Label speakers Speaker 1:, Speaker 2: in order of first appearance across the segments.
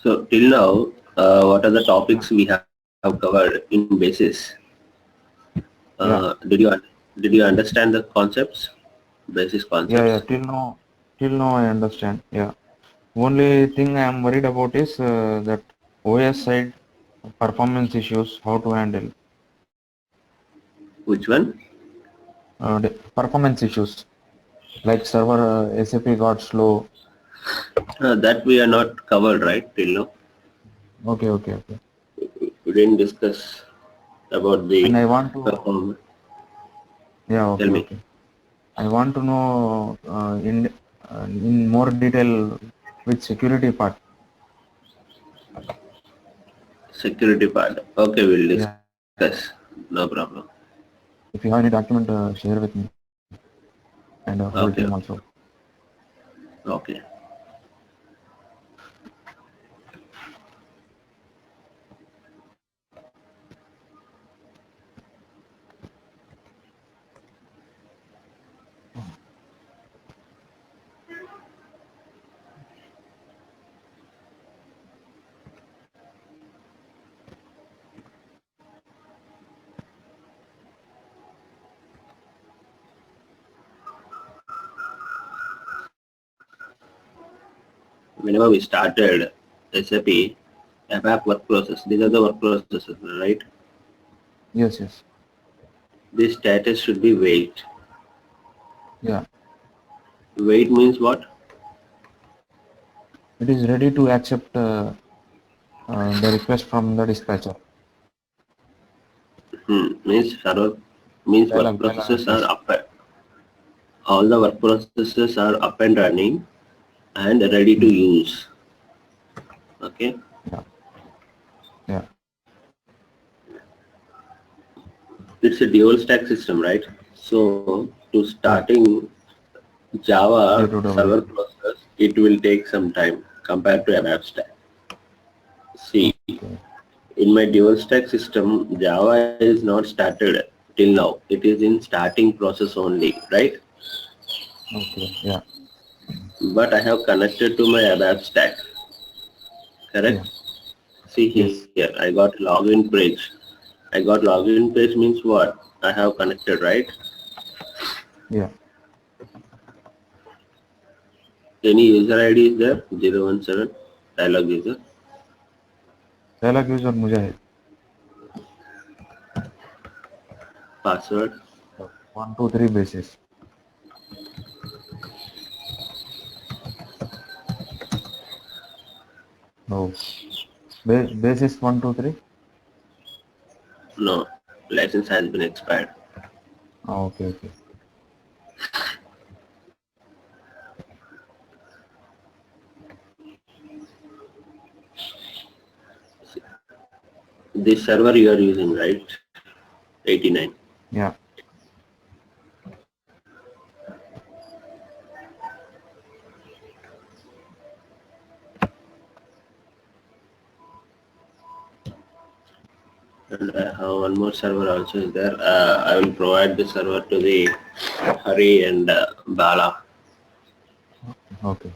Speaker 1: So till now, what are the
Speaker 2: Yeah.
Speaker 1: topics we have covered in basis?
Speaker 2: Yeah.
Speaker 1: Did you understand the concepts, basis
Speaker 2: Yeah. Yeah.
Speaker 1: concepts?
Speaker 2: Till now I understand. Yeah. Only thing I am worried about is that OS side performance issues, how to handle
Speaker 1: Which one?
Speaker 2: the performance issues like server SAP got slow.
Speaker 1: That we are not covered right till now.
Speaker 2: Okay. Okay. Okay.
Speaker 1: We didn't discuss about
Speaker 2: And
Speaker 1: the
Speaker 2: I want to.
Speaker 1: performance.
Speaker 2: Yeah.
Speaker 1: Tell
Speaker 2: Okay.
Speaker 1: me,
Speaker 2: Okay. I want to know in more detail with security part.
Speaker 1: security part. Okay, we'll
Speaker 2: Yeah.
Speaker 1: discuss. No problem.
Speaker 2: If you have any document, share with me and whole
Speaker 1: Okay,
Speaker 2: team
Speaker 1: okay,
Speaker 2: also.
Speaker 1: okay. Whenever we started SAP, ABAP work process, these are the work processes, right?
Speaker 2: Yes. Yes.
Speaker 1: This status should be wait.
Speaker 2: Yeah.
Speaker 1: Wait means what?
Speaker 2: It is ready to accept the request from the dispatcher.
Speaker 1: Means server means work
Speaker 2: Dialog
Speaker 1: processes are
Speaker 2: entries.
Speaker 1: up. All the work processes are up and running and ready to
Speaker 2: Hmm.
Speaker 1: use. Okay.
Speaker 2: Yeah. Yeah.
Speaker 1: It's a dual stack system, right? So to
Speaker 2: Yeah.
Speaker 1: starting Java
Speaker 2: J2EE.
Speaker 1: server process, it will take some time compared to ABAP stack. See,
Speaker 2: Okay.
Speaker 1: in my dual stack system, Java is not started till now. It is in starting process only, right?
Speaker 2: Okay. Yeah.
Speaker 1: But I have connected to my ABAP stack,
Speaker 2: Yeah.
Speaker 1: correct? See here,
Speaker 2: Yes.
Speaker 1: I got login page. I got login page means what? I have connected, right?
Speaker 2: Yeah.
Speaker 1: Any user ID is there? 017 dialog user.
Speaker 2: Dialog user मुझे है.
Speaker 1: Password.
Speaker 2: 1 2 3 basis. No. Basis 1 2 3.
Speaker 1: No, license has been expired.
Speaker 2: Okay. Okay.
Speaker 1: This server you are using, right? 89.
Speaker 2: Yeah.
Speaker 1: And I have one more server also is there. I will provide the server to the Hari and Bala.
Speaker 2: Okay.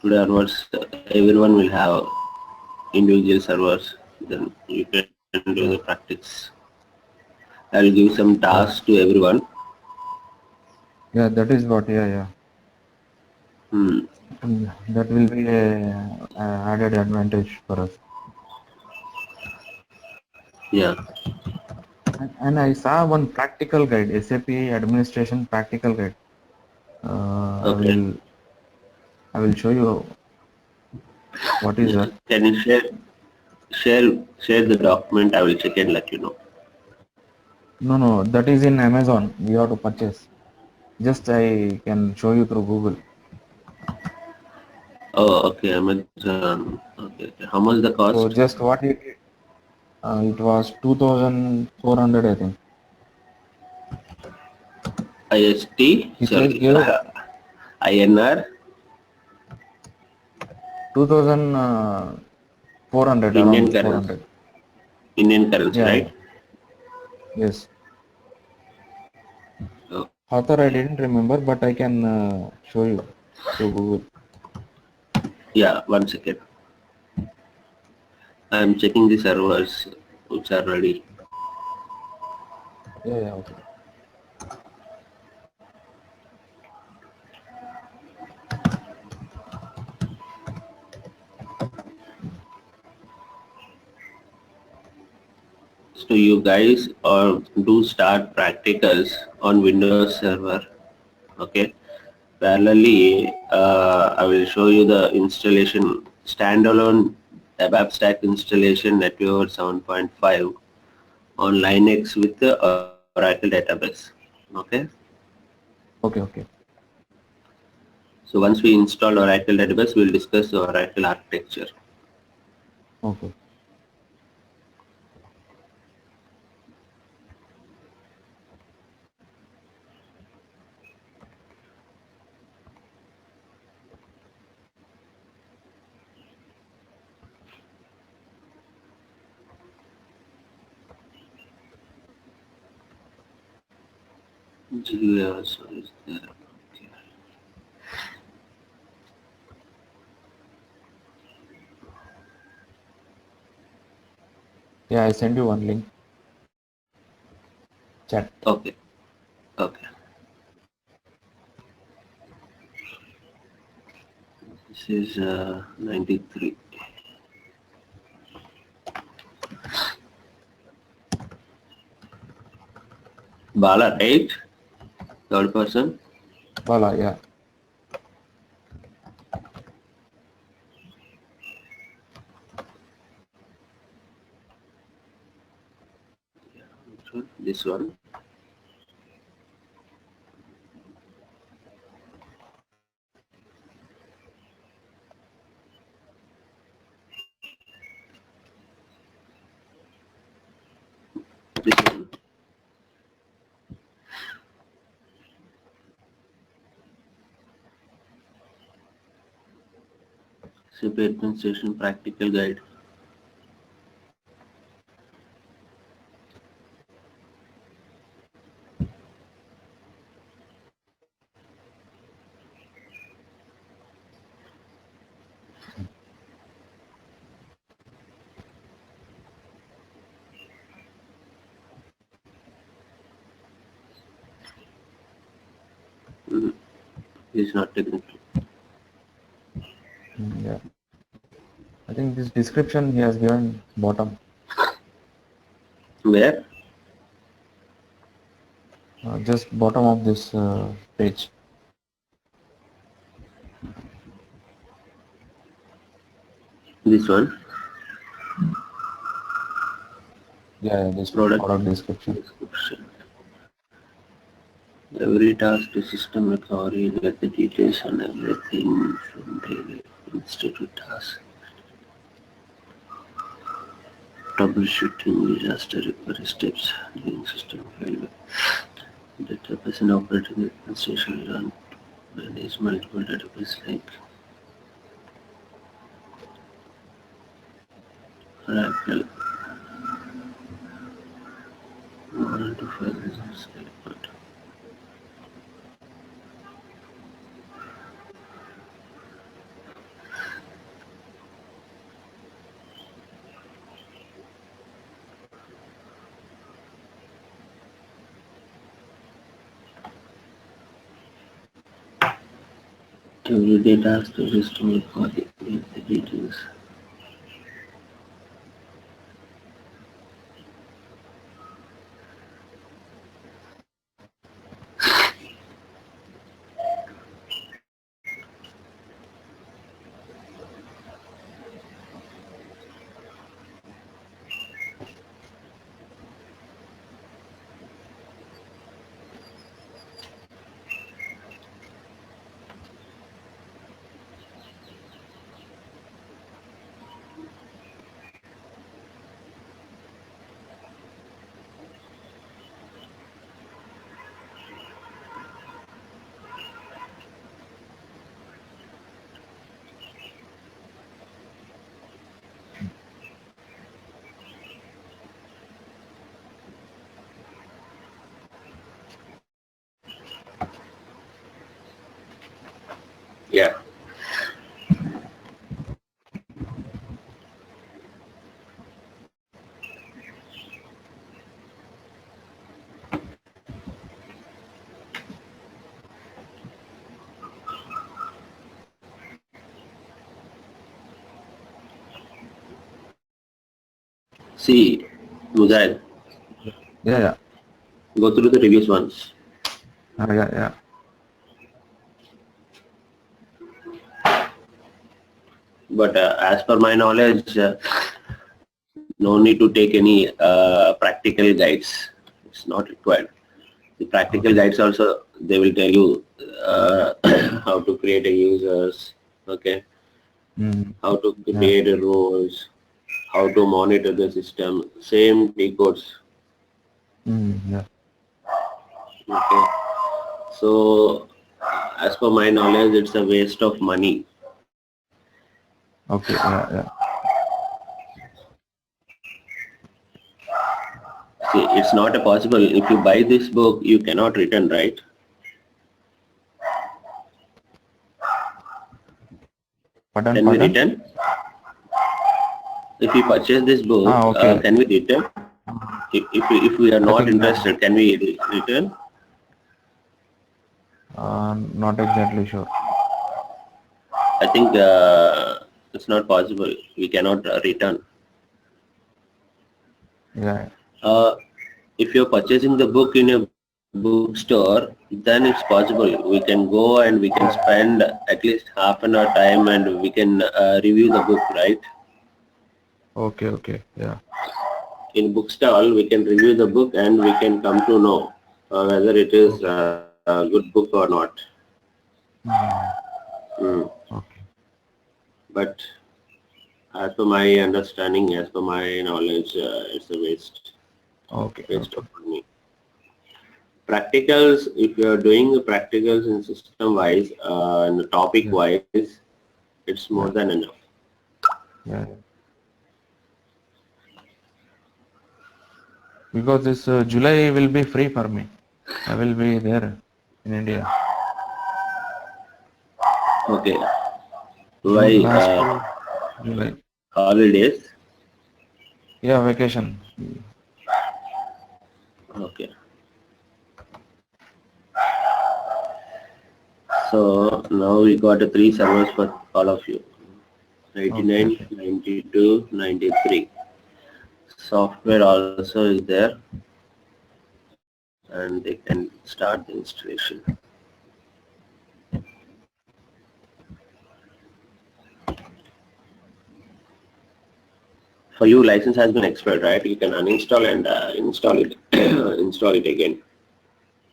Speaker 1: Today onwards, everyone will have individual servers. Then you can do the
Speaker 2: Yeah.
Speaker 1: practice. I will give some tasks
Speaker 2: Yeah.
Speaker 1: to everyone.
Speaker 2: Yeah. That is what. Yeah. Yeah.
Speaker 1: Hmm.
Speaker 2: And that will be a added advantage for us.
Speaker 1: Yeah.
Speaker 2: And I saw one practical guide, SAP administration practical guide. Uh, I
Speaker 1: Okay.
Speaker 2: will I will show you what is that.
Speaker 1: Can you share the document? I will check and let you know.
Speaker 2: No, no, that is in Amazon. We have to purchase. Just I can show you through Google.
Speaker 1: Oh, okay. Amazon. Okay. Okay. How much the cost?
Speaker 2: So just what it was 2,400 I think.
Speaker 1: IST.
Speaker 2: He just
Speaker 1: Sorry.
Speaker 2: gave
Speaker 1: INR.
Speaker 2: 2,400
Speaker 1: Indian
Speaker 2: around
Speaker 1: currency.
Speaker 2: 400.
Speaker 1: Indian currency,
Speaker 2: Yeah, yeah.
Speaker 1: right?
Speaker 2: Yes.
Speaker 1: Okay.
Speaker 2: Author I didn't remember, but I can show you through Google.
Speaker 1: Yeah, 1 second. I am checking the servers which are ready.
Speaker 2: Yeah, yeah, okay.
Speaker 1: So you guys do start practicals on Windows Server. Okay. Parallelly, I will show you the installation standalone ABAP Stack installation NetWeaver 7.5 on Linux with the Oracle database. Okay.
Speaker 2: Okay, okay.
Speaker 1: So once we install Oracle database, we'll discuss the Oracle architecture.
Speaker 2: Okay.
Speaker 1: GUI also is there. Okay.
Speaker 2: Yeah, I send you one link. Chat.
Speaker 1: Okay. Okay. This is 93. Bala, right? Third person.
Speaker 2: Bala, yeah.
Speaker 1: This one. This one. SAP Administration Practical Guide. It's not technical.
Speaker 2: Yeah. I think this description he has given bottom,
Speaker 1: Where?
Speaker 2: just bottom of this page.
Speaker 1: This one.
Speaker 2: Yeah, this
Speaker 1: Product
Speaker 2: product description.
Speaker 1: description. Every task the system recovery, get the details on everything from daily institute task. Troubleshooting disaster recovery steps during system failure. Database and operating administration run manage multiple database like Oracle. One to five results report. Every data task the system recovery with the details. See, Mujahid,
Speaker 2: Yeah, yeah,
Speaker 1: go through the reviews once.
Speaker 2: yeah, yeah.
Speaker 1: But as per my knowledge, no need to take any practical guides. It's not required. The practical
Speaker 2: Okay.
Speaker 1: guides also, they will tell you how to create a users, okay,
Speaker 2: Mm.
Speaker 1: how to
Speaker 2: Yeah.
Speaker 1: create a roles, how to monitor the system, same decodes,
Speaker 2: Yeah.
Speaker 1: okay. So as per my knowledge, it's a waste of money.
Speaker 2: Okay. Yeah, yeah.
Speaker 1: See, it's not a possible. If you buy this book, you cannot return, right?
Speaker 2: Pardon,
Speaker 1: Can we
Speaker 2: pardon.
Speaker 1: return? If we purchase this book,
Speaker 2: Ah, okay.
Speaker 1: can we return? If we are
Speaker 2: I
Speaker 1: not
Speaker 2: think
Speaker 1: interested, can we return?
Speaker 2: not exactly sure.
Speaker 1: I think it's not possible. We cannot return.
Speaker 2: Yeah.
Speaker 1: Uh, if you're purchasing the book in a bookstore, then it's possible. We can go and we can spend at least half an hour time and we can review the book, right?
Speaker 2: Okay. Okay. Yeah.
Speaker 1: In bookstall, we can review the book and we can come to know whether it is
Speaker 2: Okay.
Speaker 1: a good book or not.
Speaker 2: Mm.
Speaker 1: Mm.
Speaker 2: Okay.
Speaker 1: But as per my understanding, as per my knowledge, it's a
Speaker 2: Okay.
Speaker 1: waste
Speaker 2: Okay.
Speaker 1: of money. Practicals, if you are doing the practicals in system wise and topic
Speaker 2: Yeah.
Speaker 1: wise, it's more
Speaker 2: Yeah.
Speaker 1: than enough.
Speaker 2: Yeah. Because this July will be free for me. I will be there in India.
Speaker 1: Okay.
Speaker 2: June
Speaker 1: Why
Speaker 2: last to July.
Speaker 1: holidays?
Speaker 2: Yeah, vacation.
Speaker 1: Okay. So now we got a three servers for all of you.
Speaker 2: Okay.
Speaker 1: 99,
Speaker 2: Okay.
Speaker 1: 92, 93. Software also is there and they can start the installation. For you, license has been expired, right? You can uninstall and install it, install it again.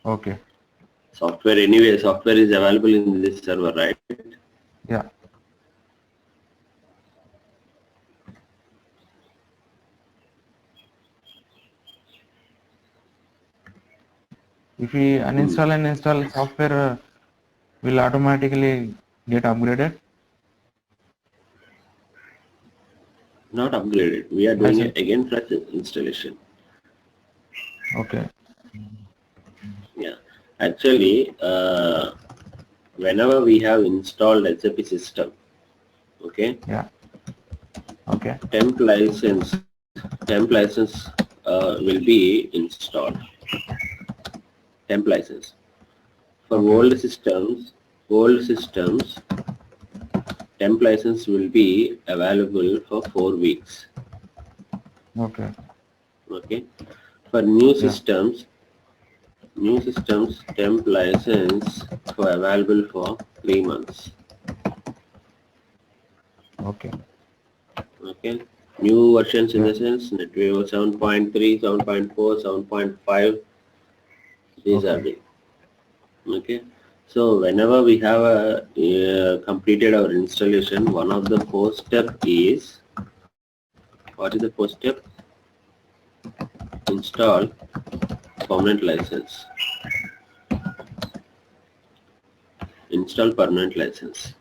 Speaker 2: Okay.
Speaker 1: Software anyway, software is available in this server, right?
Speaker 2: Yeah. If we uninstall and install software, will automatically get upgraded.
Speaker 1: Not upgraded. We are doing
Speaker 2: License.
Speaker 1: it again fresh installation.
Speaker 2: Okay.
Speaker 1: Yeah. Actually, whenever we have installed SAP system, okay,
Speaker 2: Yeah. Okay.
Speaker 1: temp license will be installed. Temp license. For
Speaker 2: Okay. Okay.
Speaker 1: old systems, temp license will be available for 4 weeks.
Speaker 2: Okay.
Speaker 1: Okay. For
Speaker 2: Yeah.
Speaker 1: new systems temp license for available for 3 months.
Speaker 2: Okay.
Speaker 1: Okay. New versions in
Speaker 2: Yeah.
Speaker 1: the sense NetWeaver 7.3, 7.4, 7.5. These are
Speaker 2: Okay.
Speaker 1: the okay. So whenever we have completed our installation, one of the first step is, what is the first step? Install permanent license. Install permanent license.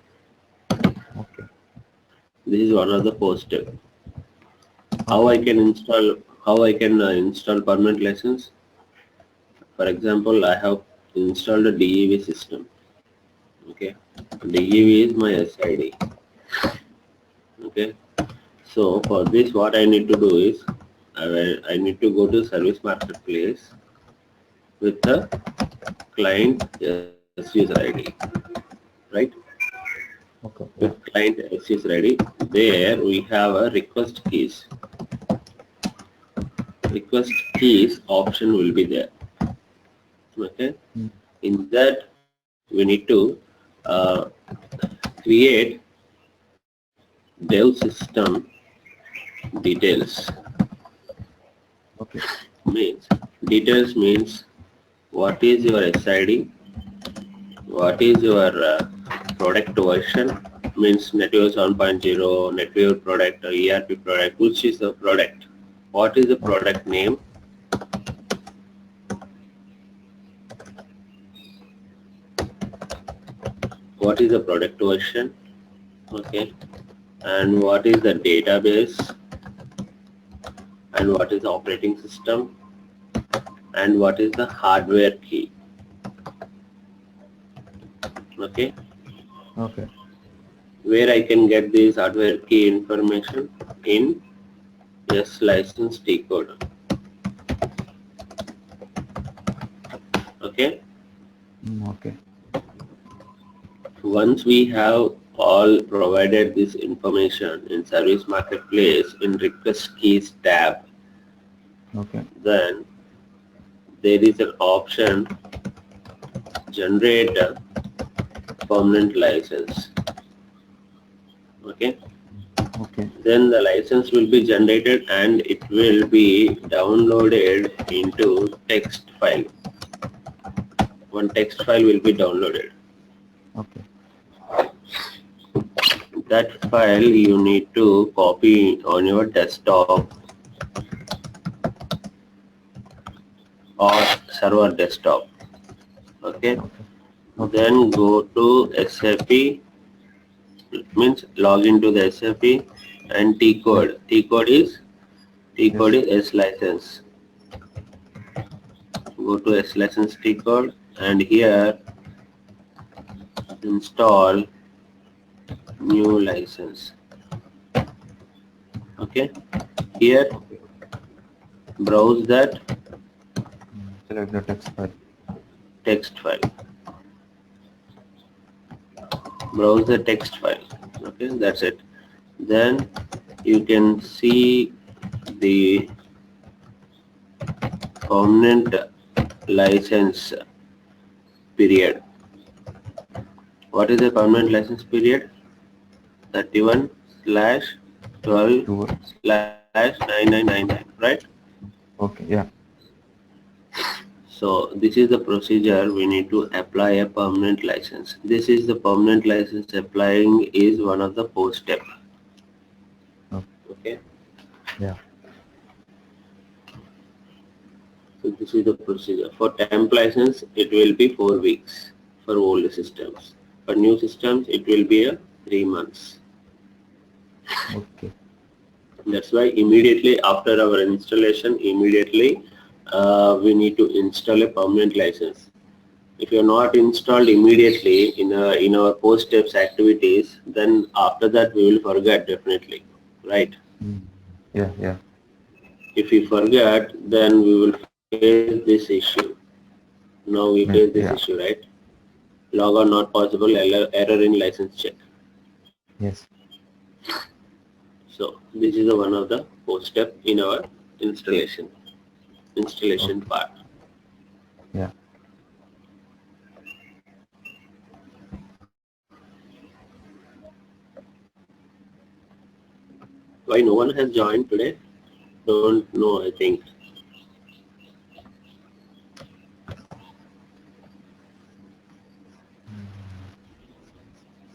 Speaker 2: Okay.
Speaker 1: This is one of the first step. How
Speaker 2: Okay.
Speaker 1: I can install? How I can install permanent license? For example, I have installed a DEV system. Okay, DEV is my SID. Okay, so for this, what I need to do is I need to go to service marketplace with the client user ID, right?
Speaker 2: Okay.
Speaker 1: With
Speaker 2: Yeah.
Speaker 1: client user ID, there we have a request keys. request keys option will be there. Okay. In that, we need to create dev system details.
Speaker 2: Okay.
Speaker 1: Means details means what is your SID, what is your product version, means NetWeaver 7.0, NetWeaver product, or ERP product, which is the product, what is the product name, what is the product version, okay, and what is the database, and what is the operating system, and what is the hardware key. Okay,
Speaker 2: Okay.
Speaker 1: where I can get this hardware key information in S-license T code. Okay,
Speaker 2: Okay.
Speaker 1: once we have all provided this information in service marketplace in request keys tab,
Speaker 2: Okay.
Speaker 1: then there is an option generate a permanent license. Okay,
Speaker 2: Okay.
Speaker 1: then the license will be generated and it will be downloaded into text file. One text file will be downloaded.
Speaker 2: Okay.
Speaker 1: That file you need to copy on your desktop or server desktop. Okay,
Speaker 2: Okay. Okay.
Speaker 1: then go to SAP, means log into the SAP and T code. T code is S license. Go to S license T code and here install new license. Okay, here
Speaker 2: Okay.
Speaker 1: browse that
Speaker 2: Select the text file.
Speaker 1: text file. Browse the text file. Okay, that's it. Then you can see the permanent license period. What is the permanent license period? 31/12/9999, right?
Speaker 2: Okay. Yeah.
Speaker 1: So this is the procedure we need to apply a permanent license. This is the permanent license applying is one of the 4 steps. Okay.
Speaker 2: Yeah.
Speaker 1: So this is the procedure. For temp license, it will be 4 weeks for old systems. For new systems, it will be a 3 months.
Speaker 2: Okay.
Speaker 1: That's why immediately after our installation, we need to install a permanent license. If you're not installed immediately in our post steps activities, then after that we will forget definitely, right?
Speaker 2: Yeah. Yeah.
Speaker 1: If we forget, then we will face this issue. Now we face this
Speaker 2: Yeah.
Speaker 1: issue, right? Log on not possible, error in license check.
Speaker 2: Yes.
Speaker 1: So this is one of the post step in our installation
Speaker 2: Okay.
Speaker 1: part.
Speaker 2: Yeah.
Speaker 1: Why no one has joined today? Don't know, I think.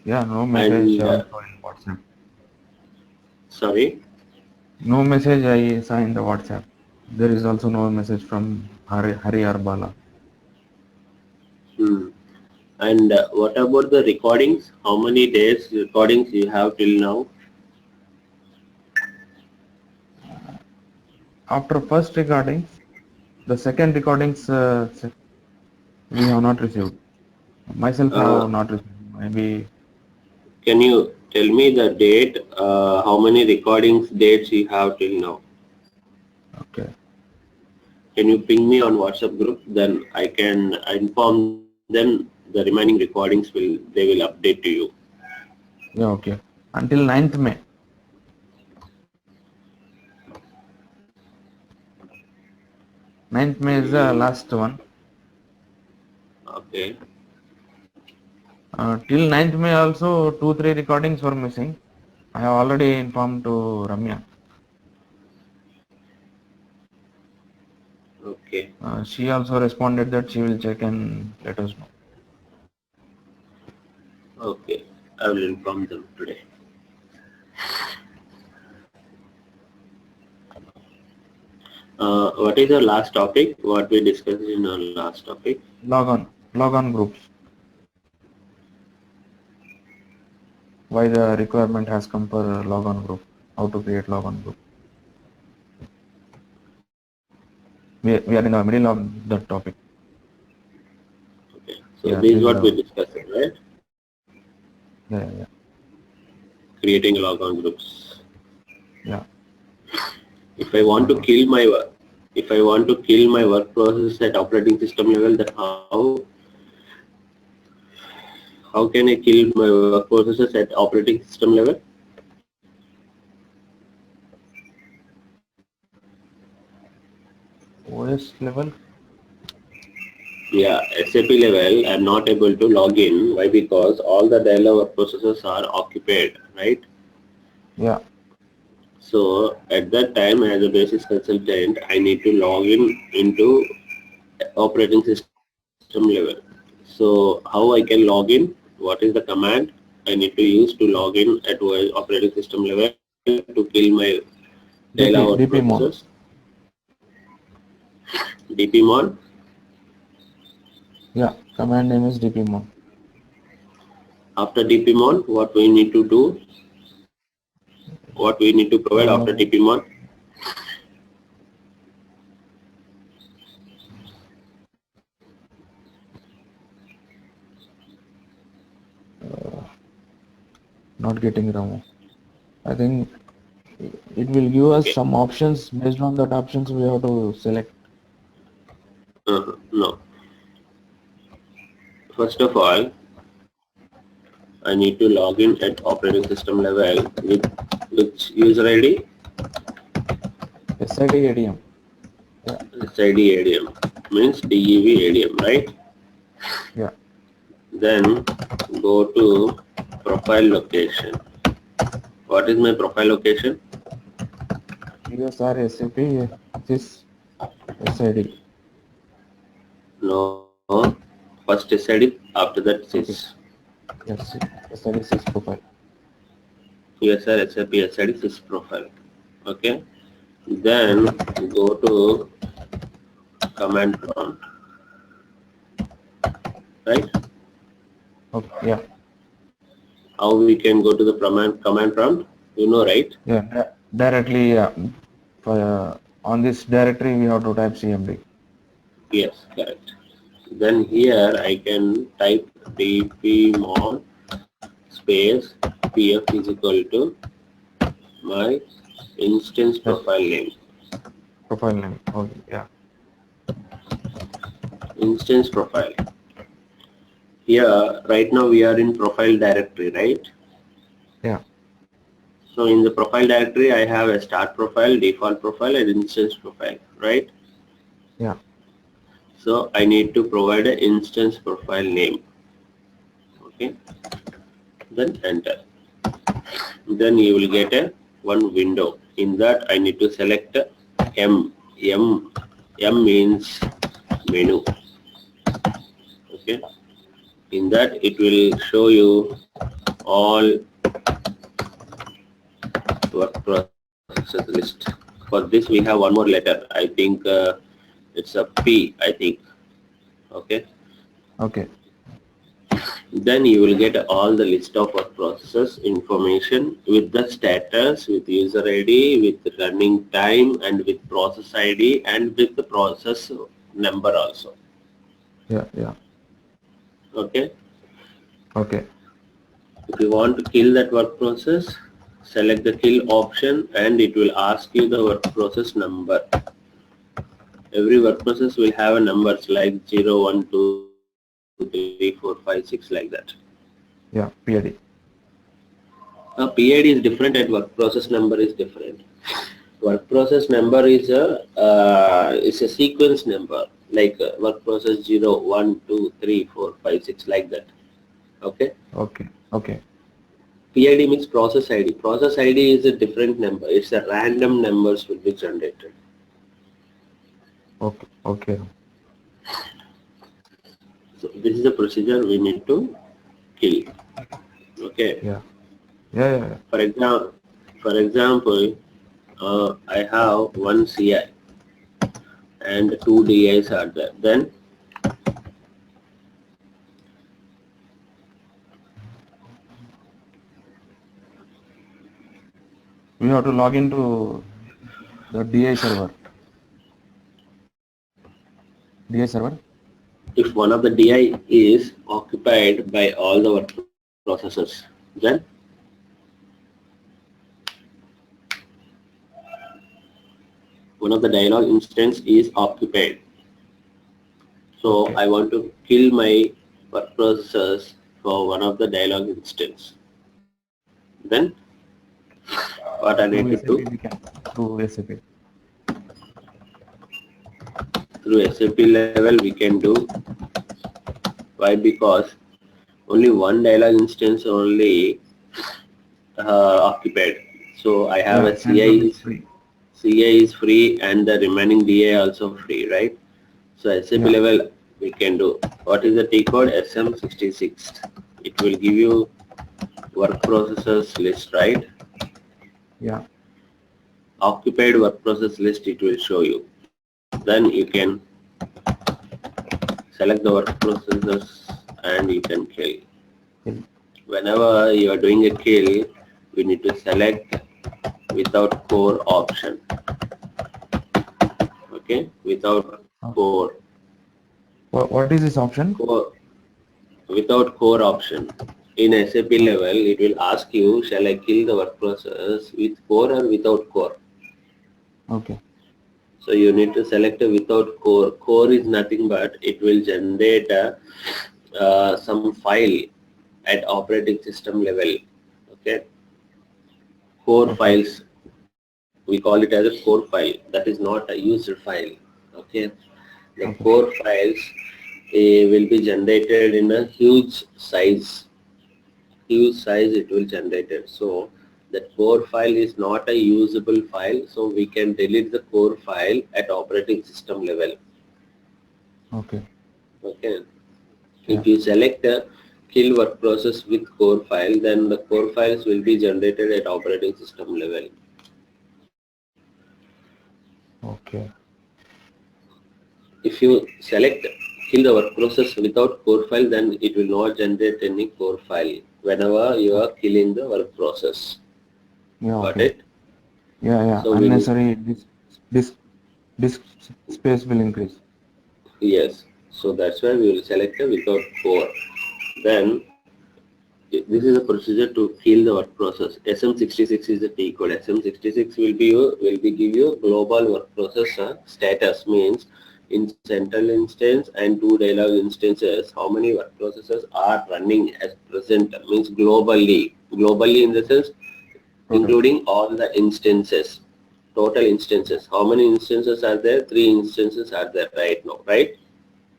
Speaker 2: Yeah. No message
Speaker 1: And
Speaker 2: also in WhatsApp.
Speaker 1: sorry.
Speaker 2: No message I saw in the WhatsApp. There is also no message from Hari or Bala.
Speaker 1: Hmm. And what about the recordings? How many days recordings you have till now?
Speaker 2: After first recording, the second recordings we have not received. Myself
Speaker 1: Uh,
Speaker 2: have not received. Maybe
Speaker 1: can you tell me the date? How many recordings dates you have till now?
Speaker 2: okay.
Speaker 1: Can you ping me on WhatsApp group? Then I can inform them the remaining recordings they will update to you.
Speaker 2: Yeah. Okay. Until 9th May. 9th May is the last one.
Speaker 1: Okay.
Speaker 2: Till 9th May also 2-3 recordings were missing. I have already informed to Ramya.
Speaker 1: Okay.
Speaker 2: She also responded that she will check and let us know.
Speaker 1: Okay. I will inform them today. What is the last topic? What we discussed in our last topic?
Speaker 2: Log on groups. Why the requirement has come for log on group? How to create log on group? We are in the middle of that topic.
Speaker 1: Okay. So
Speaker 2: Yeah,
Speaker 1: this
Speaker 2: this
Speaker 1: is
Speaker 2: is
Speaker 1: what we
Speaker 2: the
Speaker 1: discussed, right?
Speaker 2: yeah.
Speaker 1: Creating log on groups.
Speaker 2: Yeah.
Speaker 1: If I want to kill my work, if I want to kill my work process at operating system level, then how can I kill my work processes at operating system level?
Speaker 2: OS level.
Speaker 1: Yeah, SAP level, I'm not able to log in. Why? Because all the dialog work processes are occupied, right?
Speaker 2: Yeah.
Speaker 1: So at that time, as a basis consultant, I need to log in into operating system level. So how I can log in? What is the command I need to use to log in at operating system level to kill my dialog work
Speaker 2: dpmon.
Speaker 1: processes? dpmon.
Speaker 2: Yeah. Command name is dpmon.
Speaker 1: After dpmon, what we need to do? What we need to provide after dpmon?
Speaker 2: Not getting Ramu. I think it will give us
Speaker 1: Okay.
Speaker 2: some options. Based on that options, we have to select.
Speaker 1: No. First of all, I need to log in at operating system level with which user ID?
Speaker 2: SID ADM. Yeah.
Speaker 1: SID ADM means DEV ADM, right?
Speaker 2: Yeah.
Speaker 1: Then go to profile location. What is my profile location?
Speaker 2: USR SAP sys SID.
Speaker 1: No. First SID, after that
Speaker 2: Okay.
Speaker 1: sys.
Speaker 2: Yes. SID sys profile.
Speaker 1: USR SAP SID sys profile. Okay. Then go to command prompt. Right?
Speaker 2: Okay. Yeah.
Speaker 1: How we can go to the command prompt? You know, right?
Speaker 2: Yeah. Directly. Yeah. On this directory, we have to type CMD.
Speaker 1: Yes, correct. Then here I can type dpmon space pf is equal to my instance
Speaker 2: Yes.
Speaker 1: profile name.
Speaker 2: Profile name. Okay. Yeah.
Speaker 1: Instance profile. Here, right now we are in profile directory, right?
Speaker 2: Yeah.
Speaker 1: So in the profile directory, I have a start profile, default profile, and instance profile, right?
Speaker 2: Yeah.
Speaker 1: So I need to provide an instance profile name. Okay. Then enter. Then you will get a one window. In that I need to select M. M means menu. Okay. In that it will show you all work processes list. For this we have one more letter. I think it's a P. I think. Okay.
Speaker 2: Okay.
Speaker 1: Then you will get all the list of work processes information with the status, with user ID, with running time, and with process ID, and with the process number also.
Speaker 2: Yeah. Yeah.
Speaker 1: Okay.
Speaker 2: Okay.
Speaker 1: If you want to kill that work process, select the kill option, and it will ask you the work process number. Every work process will have a numbers like 0, 1, 2, 3, 4, 5, 6 like that.
Speaker 2: Yeah. PID.
Speaker 1: PID is different and work process number is different. Work process number is a sequence number, like work process 0, 1, 2, 3, 4, 5, 6, like that. Okay.
Speaker 2: Okay. Okay.
Speaker 1: PID means process ID. Process ID is a different number. It's a random numbers will be generated.
Speaker 2: Okay. Okay.
Speaker 1: So this is the procedure we need to kill. Okay.
Speaker 2: Yeah. Yeah. Yeah. Yeah.
Speaker 1: For example, I have one CI and two DIs are there. Then
Speaker 2: We have to log into the DI server. DI server.
Speaker 1: if one of the DI is occupied by all the work processes, then one of the dialog instance is occupied. So
Speaker 2: Okay.
Speaker 1: I want to kill my work processes for one of the dialog instance. Then what I need
Speaker 2: Through
Speaker 1: to
Speaker 2: SAP
Speaker 1: do,
Speaker 2: we can. Through SAP.
Speaker 1: through SAP level we can do. Why? Because only one dialog instance only occupied. So I have
Speaker 2: Yeah.
Speaker 1: a
Speaker 2: Central
Speaker 1: CI
Speaker 2: is free.
Speaker 1: is free and the remaining DI also free, right? So SAP
Speaker 2: Yeah.
Speaker 1: level we can do. What is the T code? SM66. It will give you work processes list, right?
Speaker 2: Yeah.
Speaker 1: Occupied work process list it will show you. Then you can select the work processes and you can kill.
Speaker 2: Kill.
Speaker 1: Whenever you are doing a kill, we need to select without core option. Okay, without core.
Speaker 2: What is this option?
Speaker 1: Core without core option. In SAP level, it will ask you, shall I kill the work process with core or without core?
Speaker 2: Okay.
Speaker 1: So you need to select a without core. Core is nothing but it will generate some file at operating system level. Okay, core
Speaker 2: Okay.
Speaker 1: files. We call it as a core file. That is not a user file. Okay, the
Speaker 2: Okay.
Speaker 1: core files will be generated in a huge size. Huge size it will generate it. So that core file is not a usable file. So we can delete the core file at operating system level.
Speaker 2: Okay.
Speaker 1: Okay.
Speaker 2: Yeah.
Speaker 1: If you select a kill work process with core file, then the core files will be generated at operating system level.
Speaker 2: Okay.
Speaker 1: If you select kill the work process without core file, then it will not generate any core file whenever you are killing the work process.
Speaker 2: Yeah.
Speaker 1: Got
Speaker 2: Okay.
Speaker 1: it?
Speaker 2: Yeah. Yeah.
Speaker 1: So we need,
Speaker 2: Unnecessary disk space will increase.
Speaker 1: yes. So that's why we will select a without core. Then this is a procedure to kill the work process. SM66 is the T code. SM66 will be give you global work process status, means in central instance and two dialog instances how many work processes are running as present, means globally. Globally in the sense
Speaker 2: Total.
Speaker 1: including all the instances, total instances. How many instances are there? Three instances are there right now, right?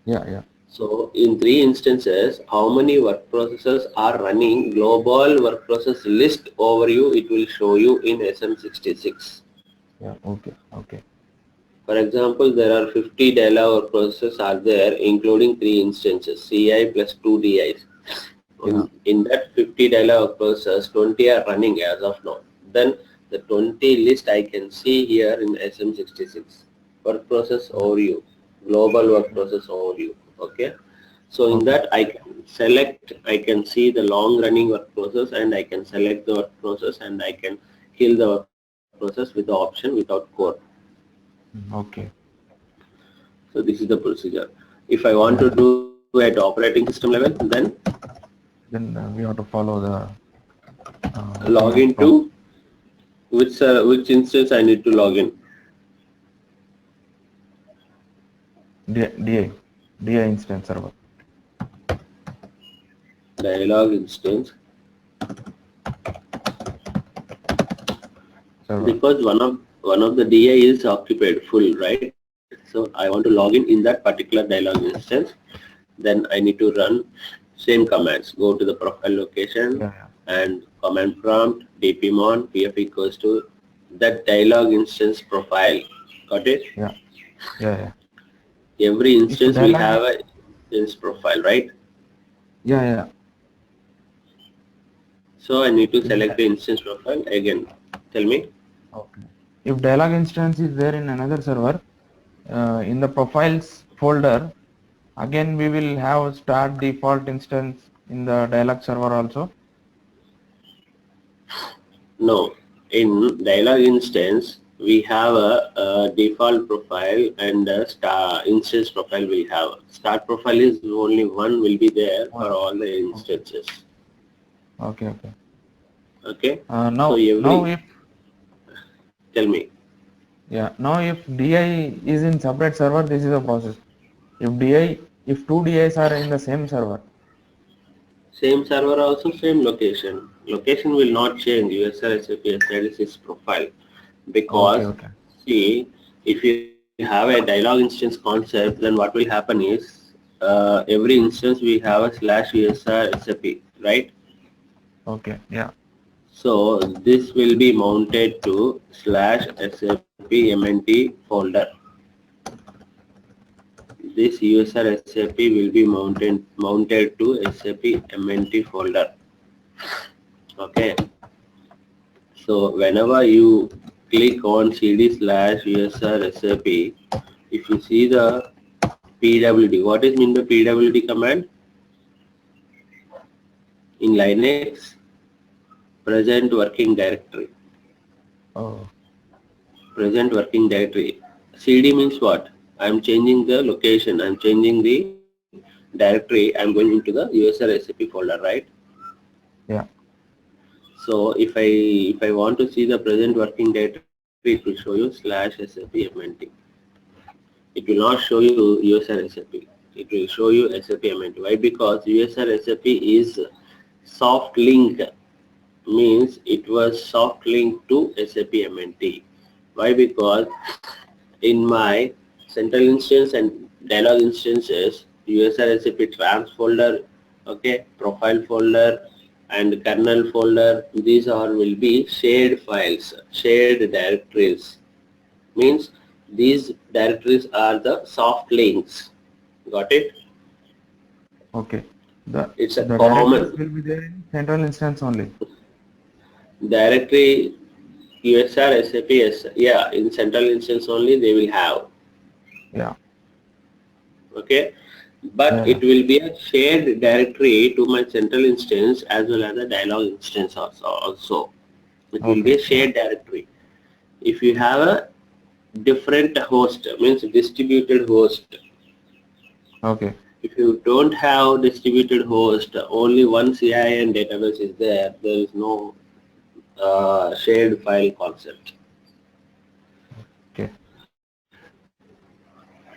Speaker 2: Yeah. Yeah.
Speaker 1: So in three instances, how many work processes are running? Global work process list overview it will show you in SM66.
Speaker 2: Yeah. Okay. Okay.
Speaker 1: For example, there are 50 Della work processes are there, including three instances, CI plus two DIs.
Speaker 2: Yeah.
Speaker 1: In that 50 Della work processes, 20 are running as of now. Then the 20 list I can see here in SM66. Work process overview, global work process overview. Okay. So in
Speaker 2: Okay.
Speaker 1: that I can select, I can see the long running work process and I can select the work process and I can kill the work process with the option without core.
Speaker 2: Okay.
Speaker 1: So this is the procedure. If I want
Speaker 2: Yeah.
Speaker 1: to do at operating system level, then
Speaker 2: Then we have to follow the
Speaker 1: log
Speaker 2: command
Speaker 1: into
Speaker 2: prompt.
Speaker 1: which instance I need to log in.
Speaker 2: DI. DI instance server.
Speaker 1: Dialog instance,
Speaker 2: Server.
Speaker 1: because one of the DI is occupied full, right? So I want to log in that particular dialog instance. Then I need to run same commands. Go to the profile location
Speaker 2: Yeah, yeah,
Speaker 1: and command prompt dpmon pf equals to that dialog instance profile. Got it?
Speaker 2: yeah, yeah, yeah.
Speaker 1: Every
Speaker 2: If
Speaker 1: instance will
Speaker 2: dialog,
Speaker 1: have a instance profile, right?
Speaker 2: yeah, yeah.
Speaker 1: So I need to
Speaker 2: If
Speaker 1: select
Speaker 2: that,
Speaker 1: the instance profile again. Tell me.
Speaker 2: okay. If dialog instance is there in another server, in the profiles folder, again we will have start default instance in the dialog server also.
Speaker 1: No, in dialog instance, we have a default profile and a instance profile we have. Start profile is only one will be there for
Speaker 2: One.
Speaker 1: all the
Speaker 2: Okay.
Speaker 1: instances.
Speaker 2: Okay, okay.
Speaker 1: Okay. So
Speaker 2: Now
Speaker 1: every,
Speaker 2: if,
Speaker 1: tell me,
Speaker 2: yeah, now if DI is in separate server, this is a process. If DI, if two DIs are in the same server,
Speaker 1: same server also same location. Location will not change USR SAP SIDC's profile
Speaker 2: okay,
Speaker 1: because
Speaker 2: okay,
Speaker 1: see, if you have a dialog instance concept, then what will happen is every instance we have a slash USR SAP, right?
Speaker 2: okay, yeah,
Speaker 1: So this will be mounted to slash SAP MNT folder. This user SAP will be mounted to SAP MNT folder. Okay. So whenever you click on CD slash user SAP, if you see the PWD, what is mean the PWD command? In Linux, present working directory.
Speaker 2: oh,
Speaker 1: Present working directory. CD means what? I'm changing the location. I'm changing the directory. I'm going into the user SAP folder, right?
Speaker 2: yeah,
Speaker 1: So if I want to see the present working directory, it will show you slash SAP MNT. It will not show you user SAP. It will show you SAP MNT. Why? Because user SAP is soft link, means it was soft linked to SAP MNT. Why? Because in my central instance and dialog instances, user SAP trans folder, okay, profile folder and kernel folder, these are will be shared files, shared directories. Means these directories are the soft links. Got it?
Speaker 2: okay. The
Speaker 1: It's a
Speaker 2: the directories
Speaker 1: common
Speaker 2: will be there in central instance only.
Speaker 1: directory USR SAP. Yeah, in central instance only they will have.
Speaker 2: Yeah,
Speaker 1: Okay, but
Speaker 2: yeah,
Speaker 1: it will be a shared directory to my central instance as well as a dialog instance also. It
Speaker 2: yeah.
Speaker 1: will be
Speaker 2: Okay,
Speaker 1: a
Speaker 2: yeah,
Speaker 1: shared directory. If you have a different host, means distributed host.
Speaker 2: okay,
Speaker 1: If you don't have distributed host, only one CIN database is there. There is no shared file concept.
Speaker 2: okay,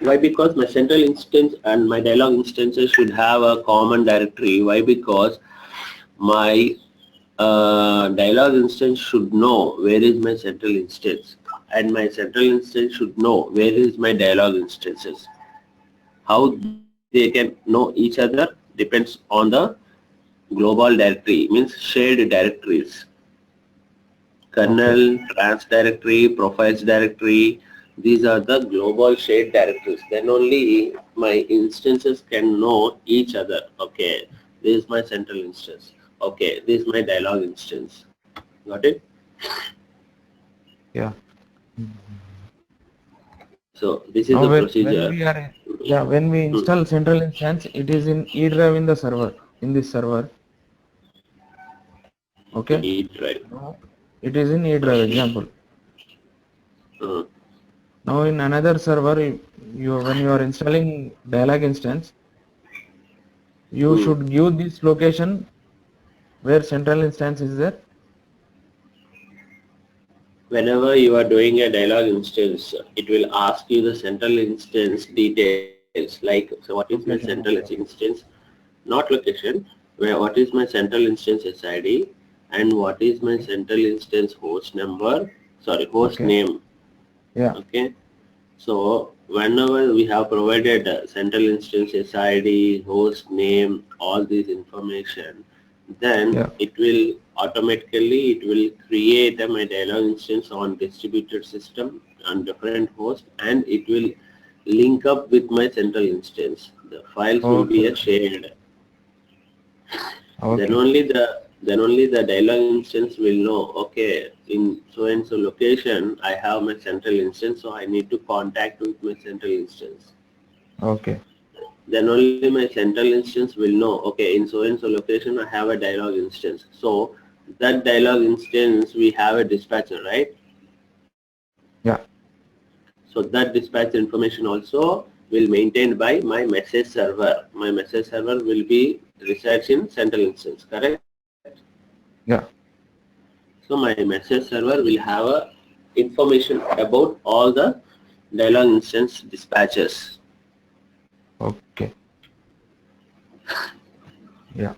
Speaker 1: Why? Because my central instance and my dialog instances should have a common directory. Why? Because my dialog instance should know where is my central instance and my central instance should know where is my dialog instances. How they can know each other depends on the global directory, means shared directories.
Speaker 2: okay,
Speaker 1: Kernel, trans directory, profiles directory, these are the global shared directories. Then only my instances can know each other. Okay, this is my central instance. Okay, this is my dialog instance. Got it?
Speaker 2: yeah.
Speaker 1: So this is
Speaker 2: Now
Speaker 1: the
Speaker 2: when
Speaker 1: procedure.
Speaker 2: we are, yeah, when we
Speaker 1: Hmm.
Speaker 2: install central instance, it is in E drive in the server, in this server. Okay.
Speaker 1: Eat right.
Speaker 2: Now it is in E drive example.
Speaker 1: Hmm.
Speaker 2: Now in another server, when you are installing dialog instance, you
Speaker 1: Hmm.
Speaker 2: should give this location where central instance is there.
Speaker 1: Whenever you are doing a dialog instance, it will ask you the central instance details like, so what is my central
Speaker 2: Location. Okay, okay.
Speaker 1: instance, not location, where what is my central instance SID and what is my central instance host number, sorry, host
Speaker 2: Okay.
Speaker 1: name.
Speaker 2: Yeah.
Speaker 1: Okay. So whenever we have provided central instance SID, host name, all these information, then
Speaker 2: Yeah.
Speaker 1: it will automatically it will create my dialog instance on distributed system on different host, and it will link up with my central instance. The files will
Speaker 2: Okay.
Speaker 1: be shared. Then
Speaker 2: Okay.
Speaker 1: only the dialog instance will know, okay, in so and so location I have my central instance, so I need to contact with my central instance.
Speaker 2: Okay.
Speaker 1: Then only my central instance will know, okay, in so and so location I have a dialog instance. So that dialog instance we have a dispatcher, right?
Speaker 2: Yeah.
Speaker 1: So that dispatcher information also will maintained by my message server. My message server will be resides in central instance, correct?
Speaker 2: Yeah.
Speaker 1: So my message server will have a information about all the dialog instance dispatches.
Speaker 2: Okay. Yeah.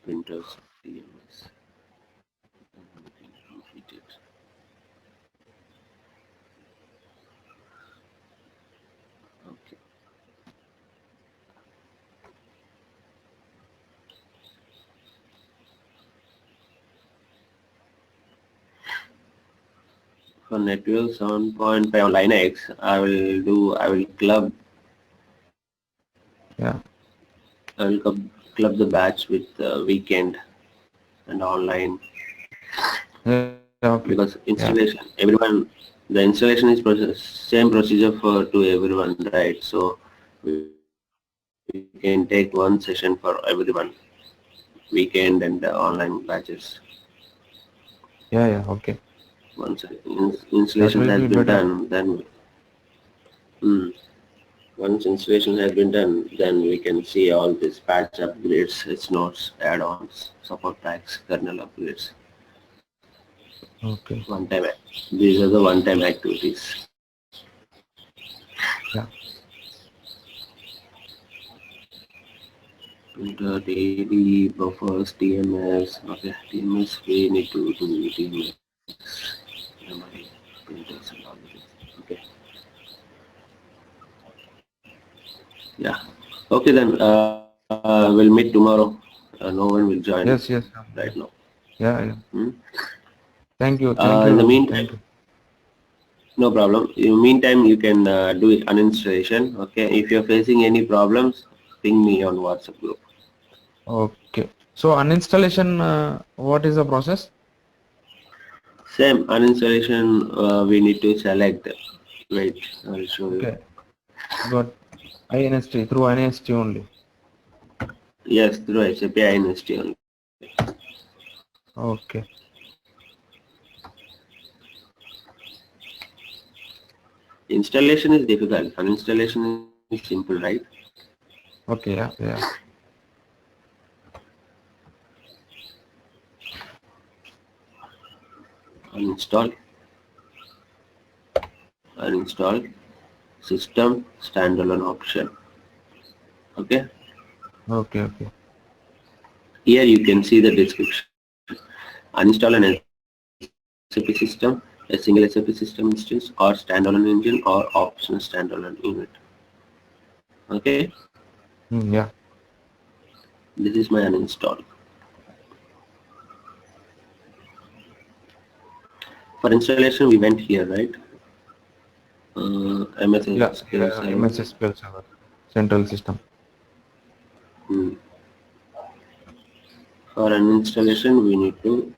Speaker 1: Printers, DMS, completed. Okay. For NetWeaver 7.5 on Linux, I will
Speaker 2: Yeah.
Speaker 1: club the batch with weekend and online,
Speaker 2: Yeah. Okay.
Speaker 1: because
Speaker 2: Yeah.
Speaker 1: installation everyone, the installation is same procedure for to everyone, right? So we can take one session for everyone, weekend and online batches.
Speaker 2: Yeah. Yeah. Okay.
Speaker 1: Once installation
Speaker 2: That
Speaker 1: has
Speaker 2: will be
Speaker 1: been
Speaker 2: better.
Speaker 1: done, then mm, once installation has been done, then we can see all these patch upgrades, its nodes, add-ons, support packs, kernel upgrades.
Speaker 2: Okay.
Speaker 1: One time, these are the one-time activities.
Speaker 2: Yeah.
Speaker 1: Printer, daily buffers, TMS. Okay, TMS we need to do TMS, memory, printers and all this. Okay, yeah. Okay then, we'll meet tomorrow. No one will join
Speaker 2: Yes. Yes.
Speaker 1: right now.
Speaker 2: Yeah. Yeah.
Speaker 1: Hmm?
Speaker 2: Thank you.
Speaker 1: In
Speaker 2: Thank
Speaker 1: the
Speaker 2: you.
Speaker 1: meantime,
Speaker 2: Thank you.
Speaker 1: no problem. In the meantime, you can do it uninstallation. Okay, if you're facing any problems, ping me on WhatsApp group.
Speaker 2: Okay. So uninstallation, what is the process?
Speaker 1: Same uninstallation, we need to select. Wait, I'll show you.
Speaker 2: Okay. Got INST through INST only.
Speaker 1: Yes, through SAP INST only.
Speaker 2: Okay.
Speaker 1: Installation is difficult. Uninstallation is simple, right?
Speaker 2: Okay. Yeah. Yeah.
Speaker 1: Uninstall, uninstall, system, standalone option. Okay.
Speaker 2: Okay. Okay.
Speaker 1: Here you can see the description. Uninstall an SAP system, a single SAP system instance, or standalone engine, or optional standalone unit. Okay.
Speaker 2: Yeah.
Speaker 1: This is my uninstall. For installation, we went here, right? MS
Speaker 2: Yeah.
Speaker 1: SQL
Speaker 2: Yeah.
Speaker 1: Server.
Speaker 2: MS SQL Server. Central system.
Speaker 1: Hmm. For an installation, we need to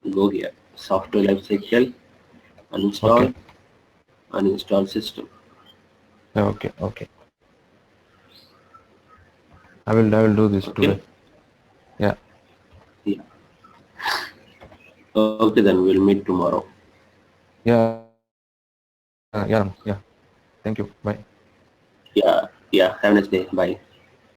Speaker 1: go here. Software lifecycle,
Speaker 2: Okay.
Speaker 1: uninstall, uninstall system.
Speaker 2: Yeah, okay. Okay. I will do this
Speaker 1: Okay.
Speaker 2: today. Yeah.
Speaker 1: Yeah. Okay, then we'll meet tomorrow.
Speaker 2: Yeah, yeah, yeah. Thank you. Bye.
Speaker 1: Yeah. Yeah. Have a nice day. Bye.